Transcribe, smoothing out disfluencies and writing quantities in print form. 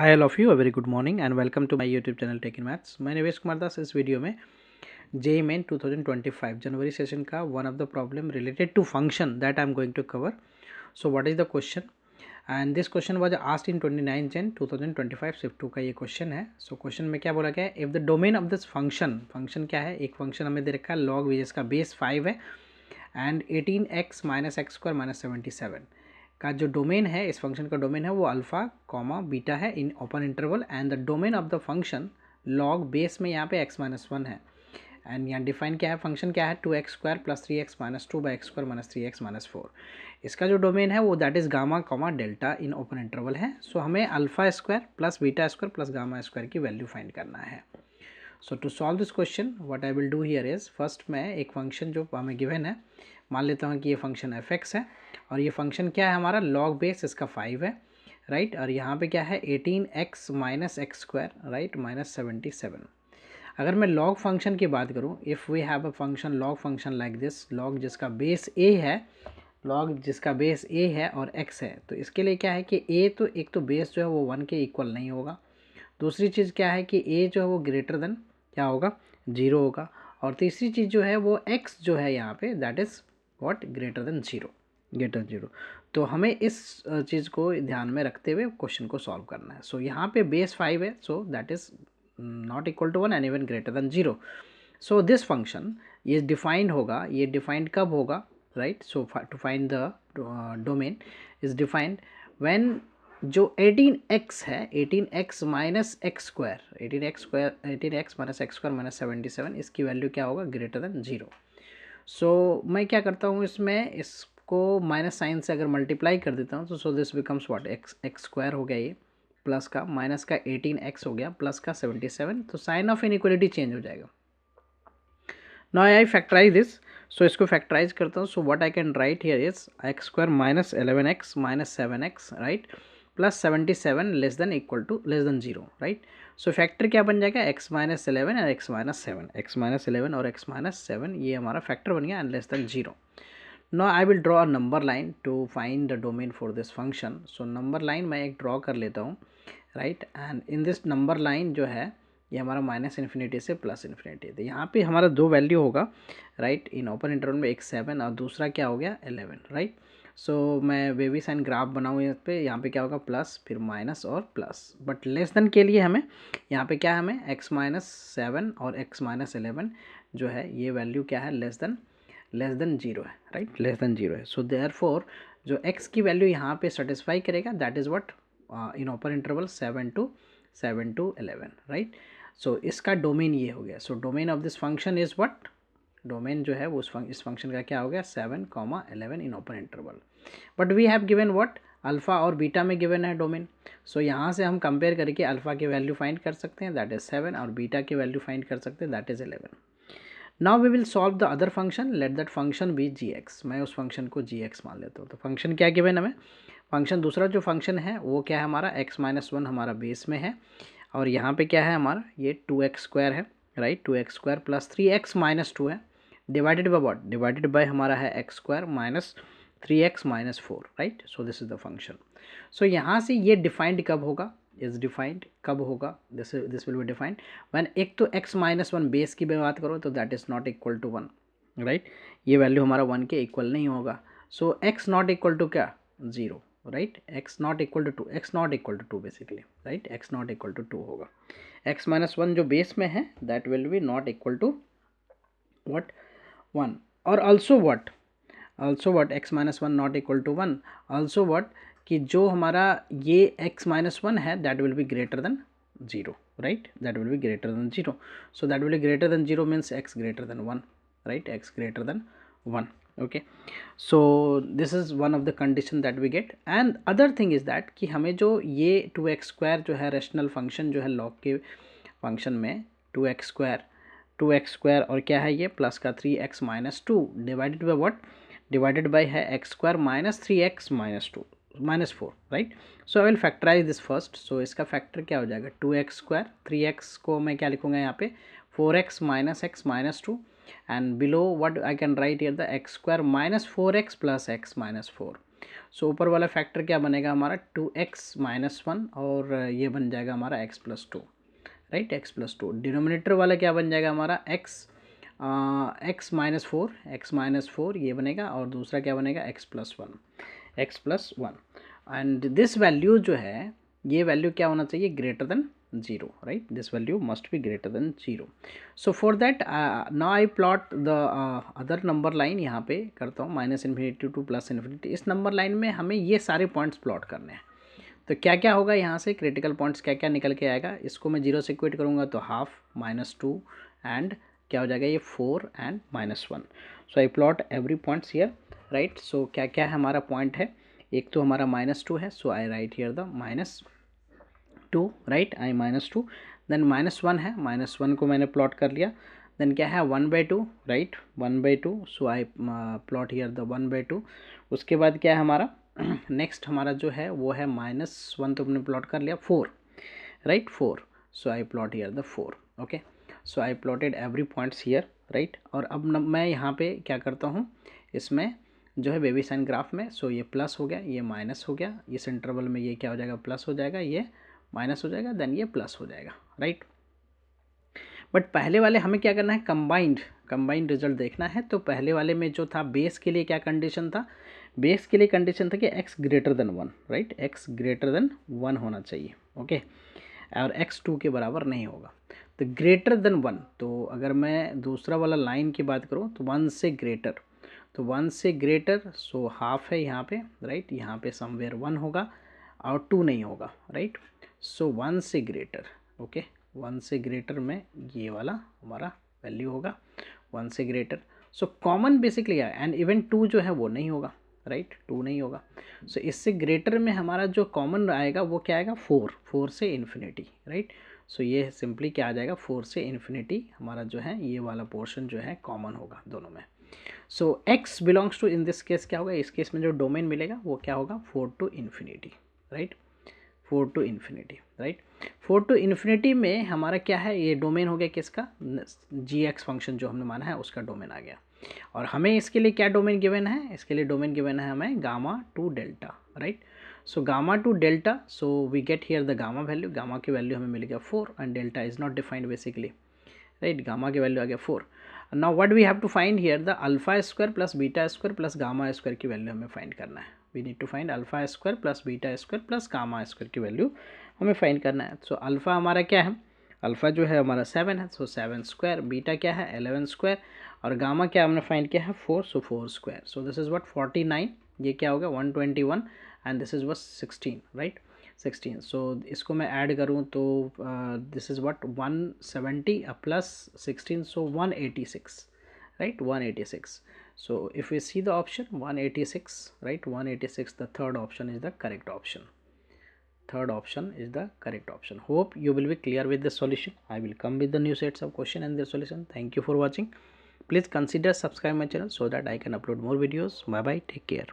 Hi all of you, a very good morning and welcome to my YouTube channel Tech in Maths. मैं निवेश कुमार दास इस video में JEE Main 2025 जनवरी session का one of the problem related to function that I am going to cover. So what is the question and this question was asked in 29 Jan 2025 shift 2 का ये question है. So question में क्या बोला गया है, if the domain of this function क्या है, एक फंक्शन हमें दे रखा है लॉग जिसका बेस 5 है and 18x minus x square minus 77 का जो डोमेन है, इस फंक्शन का डोमेन है वो अल्फा कॉमा बीटा है इन open interval and the domain of the function log base में यहाँ पे x माइनस 1 है एंड यहाँ डिफाइन क्या है, फंक्शन क्या है 2x square plus 3x minus 2 by x square minus 3x minus 4. इसका जो डोमेन है वो that is gamma comma delta in open interval है. सो हमें alpha square plus beta square plus gamma square की वैल्यू फाइंड करना है. So to solve this question what I will do here is, first मैं एक function जो हमें given है मान लेता हूँ कि ये फंक्शन एफ है और ये फंक्शन क्या है हमारा लॉग बेस इसका 5 है राइट और यहाँ पे क्या है 18x minus x square right minus 77. अगर मैं लॉग फंक्शन की बात करूँ, if we have a function log function like this, log जिसका बेस a है, लॉग जिसका बेस a है और x है, तो इसके लिए क्या है कि a तो एक तो बेस जो है वो 1 के इक्वल नहीं होगा. दूसरी चीज़ क्या है कि a जो है वो ग्रेटर देन क्या होगा 0 होगा. और तीसरी चीज़ जो है वो x जो है यहाँ पे that is what greater than 0. तो हमें इस चीज़ को ध्यान में रखते हुए क्वेश्चन को सॉल्व करना है. सो यहाँ पे बेस 5 है, so that is not equal to 1 and even greater than 0. So this function ये डिफाइंड होगा, ये डिफाइंड कब होगा right. So to find the domain is defined when जो 18x है 18x minus x square 18x minus x square minus 77 इसकी value क्या होगा ग्रेटर देन 0. सो मैं क्या करता हूँ इसमें, इसको माइनस साइन से अगर मल्टीप्लाई कर देता हूँ तो so this becomes what x square हो गया, ये प्लस का माइनस का 18x हो गया प्लस का 77. तो साइन ऑफ इनइक्वालिटी चेंज हो जाएगा. Now I factorize this. So इसको फैक्टराइज करता हूँ. So what I can write here is x square minus 11x minus 7x right plus 77 less than equal to less than 0 right. So factor क्या बन जाएगा x minus 11 और x minus 7, x minus 11 और x minus 7 ये हमारा factor बन गया and less than 0. Now I will draw a number line to find the domain for this function. So number line मैं एक ड्रॉ कर लेता हूँ right and in this number line जो है ये हमारा माइनस इन्फिनिटी से प्लस इन्फिनिटी. तो यहाँ पे हमारा दो वैल्यू होगा राइट इन ओपन इंटरवल में, एक 7 और दूसरा क्या हो गया 11 राइट. सो मैं बेबी साइन ग्राफ बनाऊँ यहाँ पे क्या होगा प्लस फिर माइनस और प्लस, बट लेस देन के लिए हमें यहाँ पे क्या है, हमें x माइनस 7 और x माइनस 11 जो है ये वैल्यू क्या है लेस देन 0 है राइट, लेस देन 0 है. सो देयरफॉर जो x की वैल्यू यहाँ पे सेटिस्फाई करेगा that is what in open interval 7 to 11 right. So इसका डोमेन ये हो गया. So domain of this function is what, domain जो है वो इस फंक्शन का क्या हो गया 7, 11 in open interval. But we have given what alpha और बीटा में गिवन है डोमेन. सो यहाँ से हम कंपेयर करके अल्फ़ा की वैल्यू फाइंड कर सकते हैं दैट इज़ 7 और बीटा की वैल्यू फाइंड कर सकते हैं that is 11. Now we will solve the other function, let that function be g(x). मैं उस फंक्शन को g(x) मान लेता हूँ. तो फंक्शन क्या गिवन हमें, फंक्शन दूसरा जो फंक्शन है वो क्या है हमारा x माइनस 1 हमारा बेस में है और यहाँ पे क्या है हमारा ये 2x स्क्वायर है right, 2x square plus 3x minus 2 है divided by what, divided by हमारा है x square minus 3x minus 4 right. So this is the function. So यहाँ से ये डिफाइंड कब होगा, इज डिफाइंड कब होगा, this will be defined when एक तो x माइनस 1 बेस की बात करो तो that is not equal to 1 right, ये वैल्यू हमारा 1 के इक्वल नहीं होगा. So x not equal to क्या 0 right, x not equal to 2, x not equal to 2 basically right, x not equal to 2 होगा. x माइनस 1 जो बेस में है that will be not equal to what 1 और also what x minus 1 not equal to 1, also what कि जो हमारा ये x minus 1 है that will be greater than 0 right, that will be greater than 0. So that will be greater than 0 means x greater than 1 right, x greater than 1 okay. So this is one of the condition that we get. And other thing is that कि हमें जो ये 2x square जो है rational function जो है log के function में 2x स्क्वायर और क्या है ये प्लस का 3x minus 2 divided by what, divided by है x square minus 3x minus 4 right. So I will factorize this first. So इसका फैक्टर क्या हो जाएगा 2x स्क्वायर, 3x को मैं क्या लिखूँगा यहाँ पे 4x minus x minus 2 and below what I can write here the x square minus 4x plus x minus 4. सो ऊपर वाला फैक्टर क्या बनेगा हमारा 2x-1 और ये बन जाएगा हमारा x+2, राइट, x+2। डिनोमिनेटर वाला क्या बन जाएगा हमारा x-4 ये बनेगा, और दूसरा क्या बनेगा x+1 एंड दिस वैल्यू जो है, ये वैल्यू क्या होना चाहिए, greater than 0, right, this value must be greater than 0। So for that now I plot the other number line, यहाँ पे करता हूँ -∞ to +∞। इस नंबर लाइन में हमें ये सारे पॉइंट्स प्लॉट करने हैं। तो क्या क्या होगा यहाँ से, क्रिटिकल पॉइंट्स क्या क्या निकल के आएगा, इसको मैं 0 से इक्वेट करूँगा तो हाफ, -2 एंड क्या हो जाएगा ये 4 and -1। So I plot every points here, right. So क्या क्या है हमारा पॉइंट है, एक तो हमारा -2 है, so I write here the -2, right, I -2। Then -1 है, -1 को मैंने प्लॉट कर लिया। देन क्या है 1/2, right, 1/2, so I plot here the 1/2। उसके बाद क्या है हमारा नेक्स्ट हमारा जो है वो है -1, तो हमने प्लॉट कर लिया 4, right, 4। So I plot here the 4, okay. So I plotted every points here, right. और अब मैं यहाँ पे क्या करता हूँ, इसमें जो है बेबी साइन ग्राफ में, सो ये प्लस हो गया, ये माइनस हो गया, इस इंटरवल में ये क्या हो जाएगा, प्लस हो जाएगा, ये माइनस हो जाएगा, देन ये प्लस हो जाएगा, राइट। बट पहले वाले हमें क्या करना है, कंबाइंड रिजल्ट देखना है। तो पहले वाले में जो था बेस के लिए क्या कंडीशन था, बेस के लिए कंडीशन था कि x greater than 1, right, x greater than 1 होना चाहिए, ओके, और x 2 के बराबर नहीं होगा। तो ग्रेटर देन 1, तो अगर मैं दूसरा वाला लाइन की बात करूँ तो 1 से ग्रेटर, तो 1 से ग्रेटर, सो हाफ है यहाँ पे, राइट, यहाँ पे समवेयर 1 होगा और 2 नहीं होगा, राइट। सो 1 से ग्रेटर, ओके, 1 से ग्रेटर में ये वाला हमारा वैल्यू होगा, 1 से ग्रेटर। सो कॉमन बेसिकली है, एंड इवन 2 जो है वो नहीं होगा, राइट, 2 नहीं होगा। सो इससे ग्रेटर में हमारा जो कॉमन आएगा वो क्या आएगा, 4 से इन्फिनिटी, राइट। सो ये सिंपली क्या आ जाएगा, 4 से इन्फिनिटी हमारा जो है ये वाला पोर्शन जो है कॉमन होगा दोनों में। So x belongs to, in this case क्या होगा, इस केस में जो डोमेन मिलेगा वो क्या होगा, 4 to ∞, right, 4 to ∞, right. 4 to ∞ में हमारा क्या है, ये डोमेन हो गया किसका, g(x) फंक्शन जो हमने माना है उसका डोमेन आ गया। और हमें इसके लिए क्या डोमेन गिवन है, इसके लिए डोमेन गिवन है हमें gamma to delta, right. So gamma to delta, so we get here the gamma value, gamma की वैल्यू हमें मिल गया 4 and delta is not defined basically, right, gamma की वैल्यू आ गया 4। Now what we have to find here, the alpha square plus beta square plus gamma square की value हमें find करना है। We need to find alpha square plus beta square plus gamma square की value हमें find करना है। So alpha हमारा क्या है, अल्फा जो है हमारा 7 है, सो 7 स्क्वायर, बीटा क्या है 11 स्क्वायर, और गामा क्या हमने फाइंड किया है 4, सो 4 square. So this is what 49, ये क्या होगा 121 and this is what 16, right, 16। सो इसको मैं ऐड करूँ तो this is what 170 plus 16, so 186, right, 186। So if we see the option 186, right, 186, the third option is the correct option. Third option is the correct option. Hope you will be clear with the solution. I will come with the new sets of question and their solution. Thank you for watching. Please consider subscribe my channel so that I can upload more videos. Bye bye, take care.